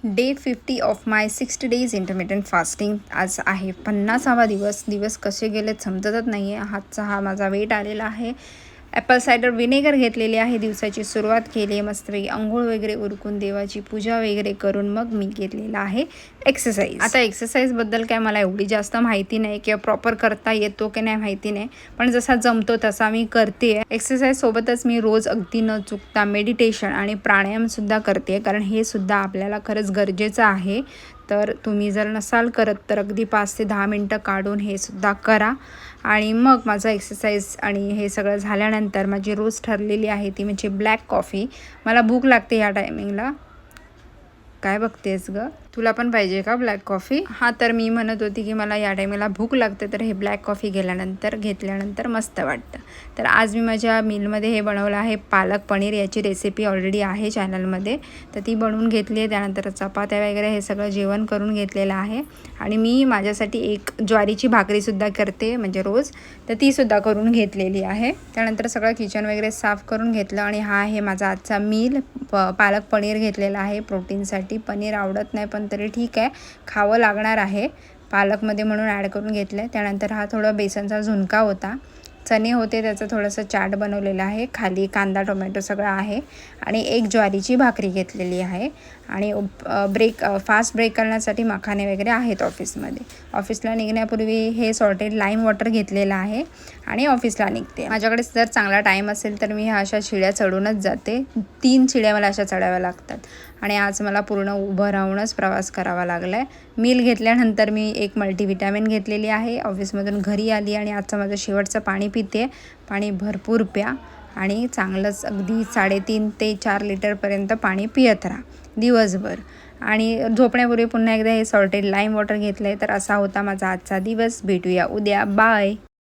Day 50 of my 60 days intermittent fasting. आज आहे 50वा दिवस कसे गेलेत समजतच नाही आहे. आजचा हा माझा वेट आलेला आहे. ॲपल सायडर विनेगर घेतलेली आहे. दिवसाची सुरुवात केली आहे. मस्तपैकी अंघोळ वगैरे उरकून देवाची पूजा वगैरे करून मग मी घेतलेला आहे एक्सरसाइज. आता एक्सरसाइजबद्दल काय मला एवढी जास्त माहिती नाही किंवा प्रॉपर करता येतो की नाही माहिती नाही, पण जसा जमतो तसा मी करते. एक्सरसाइजसोबतच मी रोज अगदी न चुकता मेडिटेशन आणि प्राणायामसुद्धा करते, कारण हे सुद्धा आपल्याला खरंच गरजेचं आहे. तर तुम्ही जर नसाल करत तर अगदी 5 ते 10 मिनटं काढून हे सुद्धा करा. आणि मग माझा एक्सरसाइज आणि हे सगळं झाल्यानंतर माझी रोज ठरलेली आहे ती म्हणजे ब्लॅक कॉफी. मला भूक लागते ह्या टायमिंगला. काय बघतेस ग, तुला पण पाहिजे का ब्लॅक कॉफी? हां, तर मी म्हणत होती की मला या टायमिंगला भूक लागते, तर हे ब्लॅक कॉफी घेतल्यानंतर मस्त वाटतं. तर आज मी माझ्या मीलमध्ये हे बनवलं आहे पालक पनीर. याची रेसिपी ऑलरेडी आहे चॅनलमध्ये, तर ती बनवून घेतली आहे. त्यानंतर चपात्या वगैरे हे सगळं जेवण करून घेतलेलं आहे. आणि मी माझ्यासाठी एक ज्वारीची भाकरीसुद्धा करते म्हणजे रोज, तर तीसुद्धा करून घेतलेली आहे. त्यानंतर सगळं किचन वगैरे साफ करून घेतलं. आणि हा आहे माझा आजचा मील. पालक पनीर घेतलेला आहे प्रोटीनसाठी. पनीर आवडत नाही पण तरी ठीक आहे, खावं लागणार आहे पालकमध्ये म्हणून ॲड करून घेतलं आहे. त्यानंतर हा थोडा बेसनचा झुणका होता, चणे होते, त्याचं थोडंसं चाट बनवलेलं आहे. खाली कांदा टोमॅटो सगळं आहे. आणि एक ज्वारीची भाकरी घेतलेली आहे. आणि फास्ट ब्रेक करण्यासाठी मखाने वगैरे आहेत ऑफिसमध्ये. ऑफिसला निघण्यापूर्वी हे सॉल्टेड लाईम वॉटर घेतलेलं आहे आणि ऑफिसला निघते. माझ्याकडे जर चांगला टाईम असेल तर मी ह्या अशा शिड्या चढूनच जाते. 3 शिड्या मला अशा चढाव्या लागतात. आणि आज मला पूर्ण उभं राहूनच प्रवास करावा लागला आहे. मील घेतल्यानंतर मी एक मल्टीव्हिटॅमिन घेतलेली आहे. ऑफिसमधून घरी आली आणि आजचं माझं शेवटचं पाणी पिते. पाणी भरपूर प्या आणि चांगलंच अगदी 3.5 ते 4 लिटरपर्यंत पाणी पित राहा दिवसभर. आणि झोपण्यापूर्वी पुन्हा एकदा हे सॉल्टेड लाईम वॉटर घेतलं आहे. तर असा होता माझा आजचा दिवस. भेटूया उद्या. बाय.